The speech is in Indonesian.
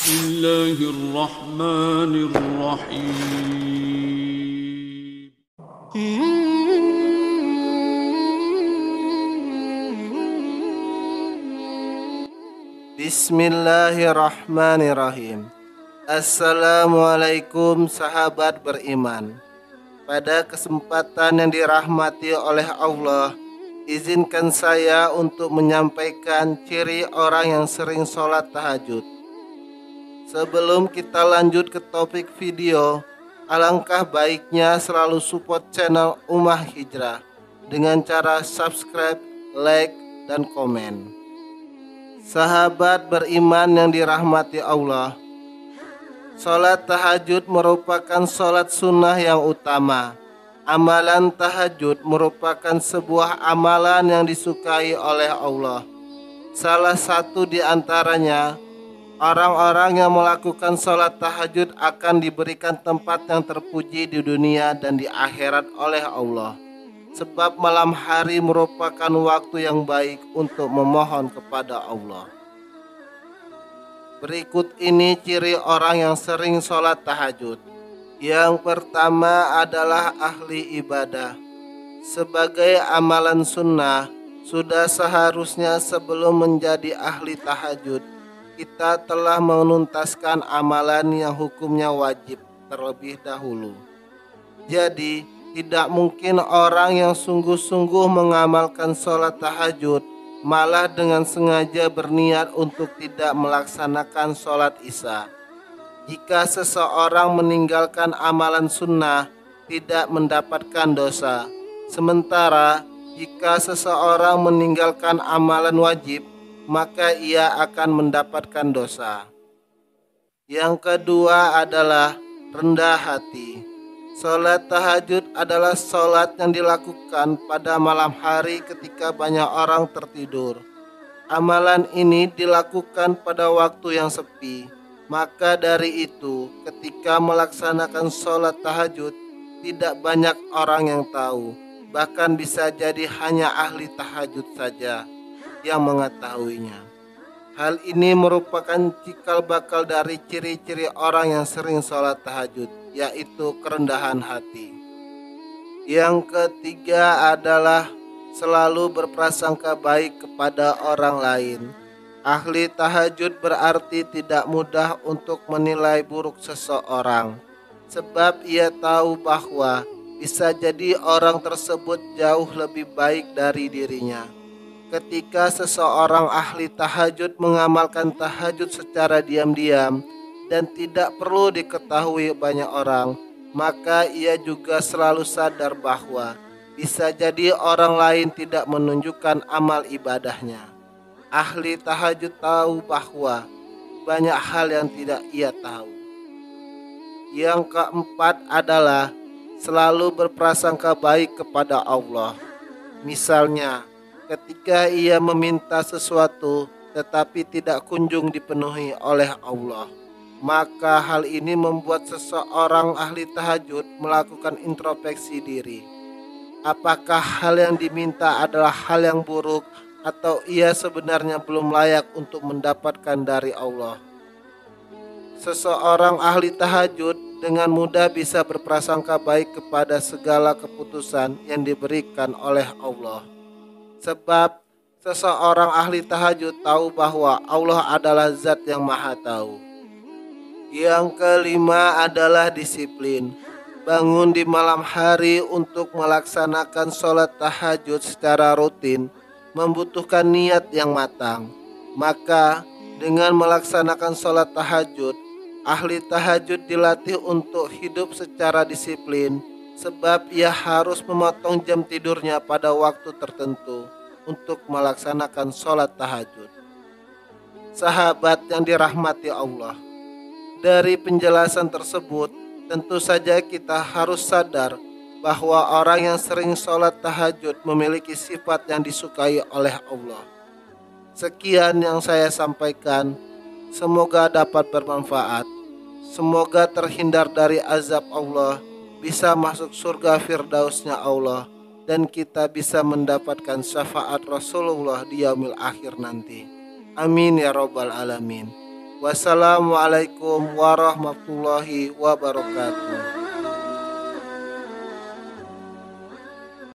بسم الله الرحمن الرحيم Bismillahirrahmanirrahim. Assalamualaikum sahabat beriman. Pada kesempatan yang dirahmati oleh Allah, izinkan saya untuk menyampaikan ciri orang yang sering sholat tahajud. Sebelum kita lanjut ke topik video, alangkah baiknya selalu support channel Ummah Hijrah dengan cara subscribe, like, dan komen. Sahabat beriman yang dirahmati Allah, sholat tahajud merupakan sholat sunnah yang utama. Amalan tahajud merupakan sebuah amalan yang disukai oleh Allah. Salah satu di antaranya, orang-orang yang melakukan sholat tahajud akan diberikan tempat yang terpuji di dunia dan di akhirat oleh Allah. Sebab malam hari merupakan waktu yang baik untuk memohon kepada Allah. Berikut ini ciri orang yang sering sholat tahajud. Yang pertama adalah ahli ibadah. Sebagai amalan sunnah, sudah seharusnya sebelum menjadi ahli tahajud, kita telah menuntaskan amalan yang hukumnya wajib terlebih dahulu. Jadi, tidak mungkin orang yang sungguh-sungguh mengamalkan sholat tahajud malah dengan sengaja berniat untuk tidak melaksanakan sholat isya. Jika seseorang meninggalkan amalan sunnah, tidak mendapatkan dosa. Sementara jika seseorang meninggalkan amalan wajib, maka ia akan mendapatkan dosa. Yang kedua adalah rendah hati. Sholat tahajud adalah sholat yang dilakukan pada malam hari ketika banyak orang tertidur. Amalan ini dilakukan pada waktu yang sepi. Maka dari itu, ketika melaksanakan sholat tahajud, tidak banyak orang yang tahu. Bahkan bisa jadi hanya ahli tahajud saja yang mengetahuinya. Hal ini merupakan cikal bakal dari ciri-ciri orang yang sering sholat tahajud, yaitu kerendahan hati. Yang ketiga adalah selalu berprasangka baik kepada orang lain. Ahli tahajud berarti tidak mudah untuk menilai buruk seseorang, sebab ia tahu bahwa bisa jadi orang tersebut jauh lebih baik dari dirinya. Ketika seseorang ahli tahajud mengamalkan tahajud secara diam-diam dan tidak perlu diketahui banyak orang, maka ia juga selalu sadar bahwa bisa jadi orang lain tidak menunjukkan amal ibadahnya. Ahli tahajud tahu bahwa banyak hal yang tidak ia tahu. Yang keempat adalah selalu berprasangka baik kepada Allah. Misalnya, ketika ia meminta sesuatu tetapi tidak kunjung dipenuhi oleh Allah, maka hal ini membuat seseorang ahli tahajud melakukan introspeksi diri. Apakah hal yang diminta adalah hal yang buruk atau ia sebenarnya belum layak untuk mendapatkan dari Allah? Seseorang ahli tahajud dengan mudah bisa berprasangka baik kepada segala keputusan yang diberikan oleh Allah. Sebab seseorang ahli tahajud tahu bahwa Allah adalah zat yang maha tahu. Yang kelima adalah disiplin. Bangun di malam hari untuk melaksanakan sholat tahajud secara rutin membutuhkan niat yang matang. Maka dengan melaksanakan sholat tahajud, ahli tahajud dilatih untuk hidup secara disiplin. Sebab ia harus memotong jam tidurnya pada waktu tertentu untuk melaksanakan sholat tahajud. Sahabat yang dirahmati Allah, dari penjelasan tersebut, tentu saja kita harus sadar bahwa orang yang sering sholat tahajud memiliki sifat yang disukai oleh Allah. Sekian yang saya sampaikan, semoga dapat bermanfaat. Semoga terhindar dari azab Allah, bisa masuk surga firdausnya Allah, dan kita bisa mendapatkan syafaat Rasulullah di yaumil akhir nanti. Amin ya rabbal alamin. Wassalamualaikum warahmatullahi wabarakatuh.